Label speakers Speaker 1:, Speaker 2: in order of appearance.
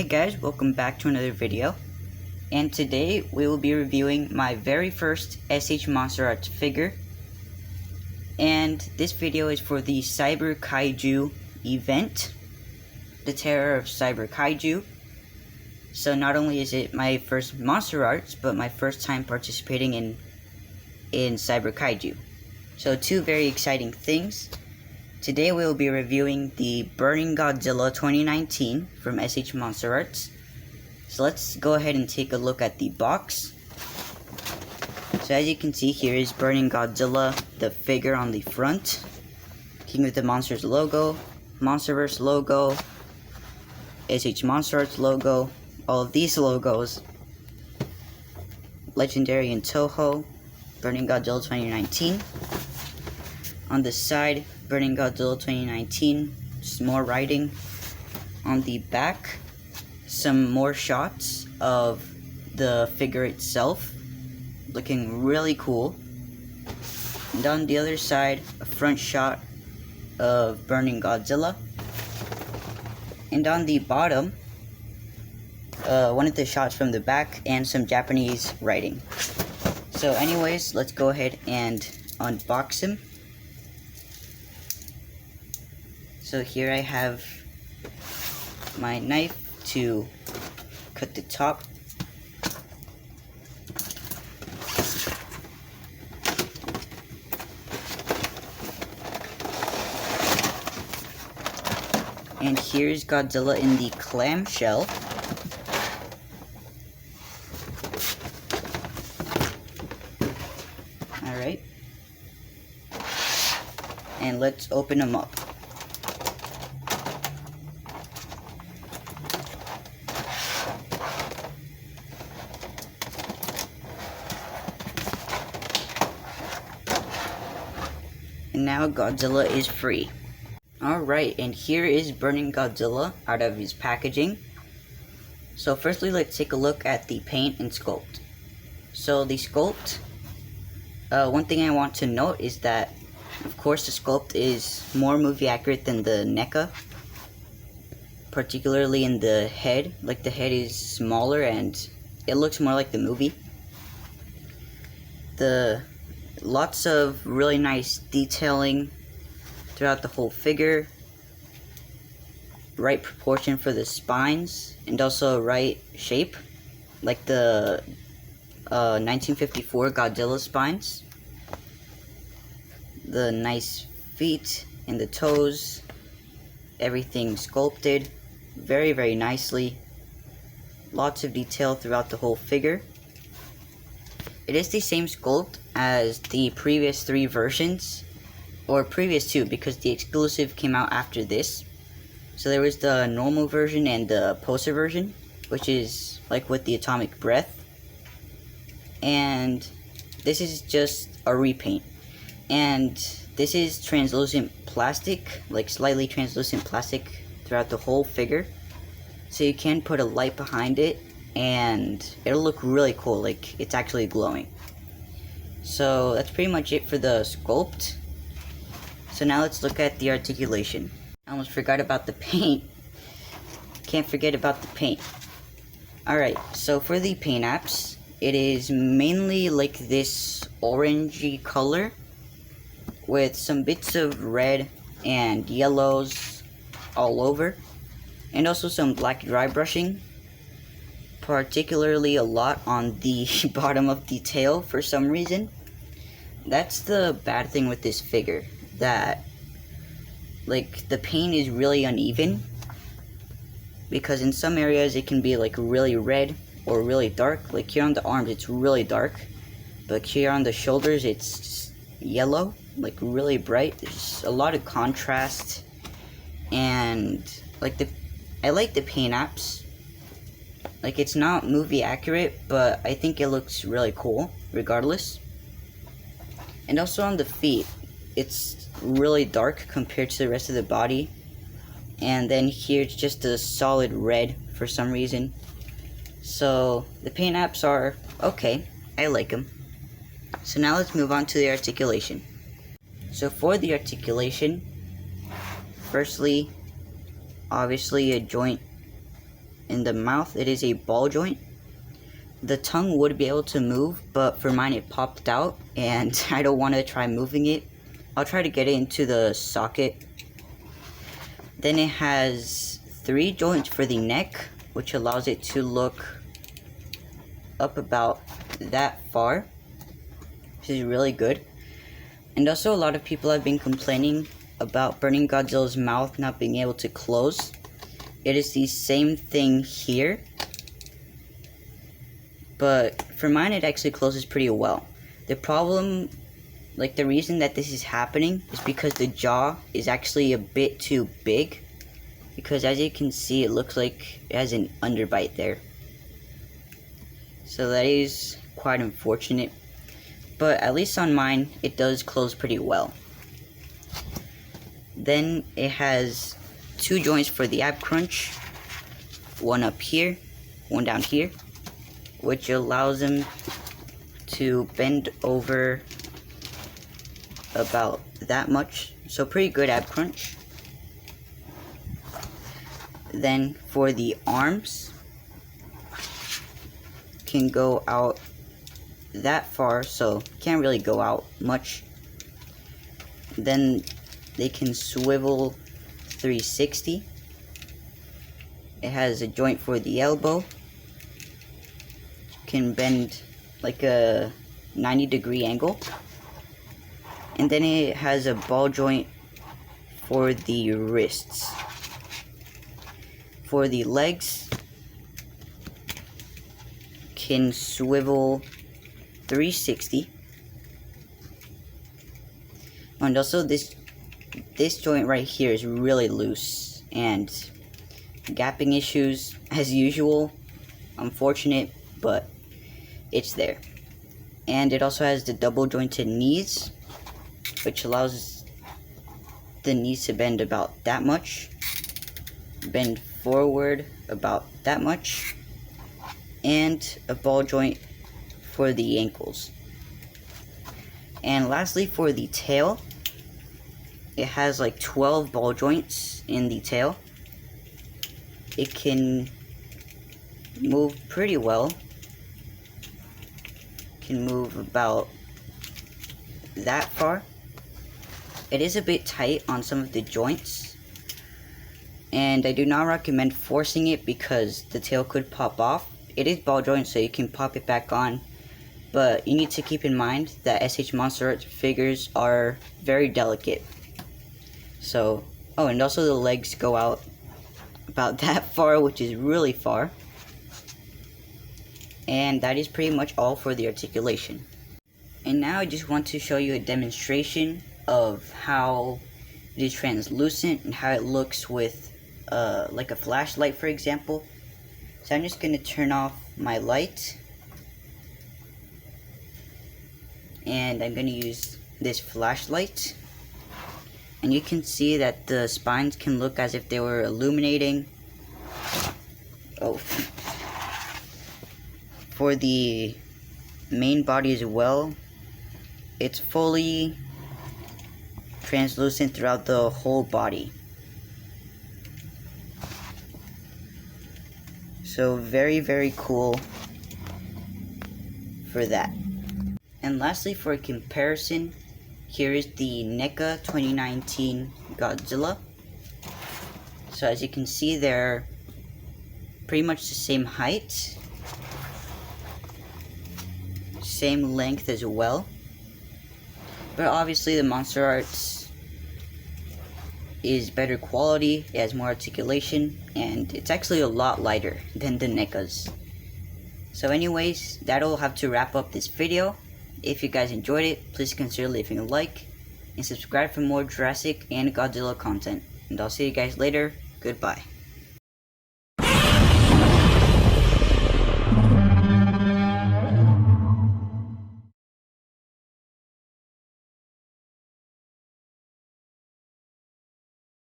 Speaker 1: guys, welcome back to another video, and today we will be reviewing my very first SH Monsterarts figure, and this video is for the CyberKaiju event, the Terror of CyberKaiju. So not only is it my first Monsterarts, but my first time participating in CyberKaiju. So two very exciting things. Today we will be reviewing the Burning Godzilla 2019 from SH Monsterarts. So let's go ahead and take a look at the box. So as you can see, here is Burning Godzilla, the figure on the front. King of the Monsters logo, Monsterverse logo, SH Monsterarts logo, all of these logos. Legendary and Toho, Burning Godzilla 2019. On the side, Burning Godzilla 2019, just more writing. On the back, some more shots of the figure itself, looking really cool. And on the other side, a front shot of Burning Godzilla. And on the bottom, one of the shots from the back and some Japanese writing. So anyways, let's go ahead and unbox him. So here I have my knife to cut the top. And here's Godzilla in the clamshell. Alright. And let's open him up. And now Godzilla is free. Alright, and here is Burning Godzilla out of his packaging. So firstly, let's take a look at the paint and sculpt. So the sculpt, one thing I want to note is that, of course, the sculpt is more movie accurate than the NECA. Particularly in the head, like the head is smaller and it looks more like the movie. Lots of really nice detailing throughout the whole figure. Right proportion for the spines and also right shape, like the 1954 Godzilla spines. The nice feet and the toes, everything sculpted very, very nicely. Lots of detail throughout the whole figure. It is the same sculpt as the previous three versions, or previous two, because the exclusive came out after this. So there was the normal version and the poster version, which is like with the atomic breath. And this is just a repaint. And this is translucent plastic, like slightly translucent plastic throughout the whole figure. So you can put a light behind it and it'll look really cool, like it's actually glowing. So that's pretty much it for the sculpt. So now let's look at the articulation. I almost forgot about the paint. Can't forget about the paint. Alright, so for the paint apps, it is mainly like this orangey color with some bits of red and yellows all over, and also some black dry brushing, particularly a lot on the bottom of the tail for some reason. That's the bad thing with this figure, that like the paint is really uneven, because in some areas it can be like really red or really dark. Like here on the arms it's really dark, but here on the shoulders it's yellow, like really bright. There's a lot of contrast, and like I like the paint apps. Like it's not movie accurate, but I think it looks really cool regardless. And also on the feet, it's really dark compared to the rest of the body. And then here it's just a solid red for some reason. So the paint apps are okay. I like them. So now let's move on to the articulation. So for the articulation, firstly, obviously a joint in the mouth, it is a ball joint. The tongue would be able to move, but for mine it popped out, and I don't want to try moving it. I'll try to get it into the socket. Then it has 3 joints for the neck, which allows it to look up about that far, which is really good. And also, a lot of people have been complaining about Burning Godzilla's mouth not being able to close. It is the same thing here, but for mine it actually closes pretty well. The problem, like the reason that this is happening, is because the jaw is actually a bit too big, because as you can see, it looks like it has an underbite there. So that is quite unfortunate, but at least on mine it does close pretty well. Then it has 2 joints for the ab crunch, one up here, one down here, which allows them to bend over about that much, so pretty good ab crunch. Then for the arms, can go out that far, so can't really go out much. Then they can swivel 360. It has a joint for the elbow, can bend like a 90-degree angle. And then it has a ball joint for the wrists. For the legs, can swivel 360. And also this joint right here is really loose and gapping issues as usual. Unfortunate, but it's there. And it also has the double jointed knees, which allows the knees to bend about that much, bend forward about that much, and a ball joint for the ankles. And lastly, for the tail, it has like 12 ball joints in the tail. It can move pretty well. Can move about that far. It is a bit tight on some of the joints, and I do not recommend forcing it because the tail could pop off. It is ball joint, so you can pop it back on, but you need to keep in mind that SH Monsterarts figures are very delicate. So, oh, and also the legs go out about that far, which is really far. And that is pretty much all for the articulation. And now I just want to show you a demonstration of how it is translucent and how it looks with like a flashlight, for example. So I'm just going to turn off my light, and I'm going to use this flashlight, and you can see that the spines can look as if they were illuminating. Oh, for the main body as well, it's fully translucent throughout the whole body. So very, very cool for that. And lastly, for a comparison, here is the NECA 2019 Godzilla. So as you can see, they're pretty much the same height, same length as well. But obviously the Monsterarts is better quality, it has more articulation, and it's actually a lot lighter than the NECAs. So anyways, that'll have to wrap up this video. If you guys enjoyed it, please consider leaving a like and subscribe for more Jurassic and Godzilla content. And I'll see you guys later. Goodbye.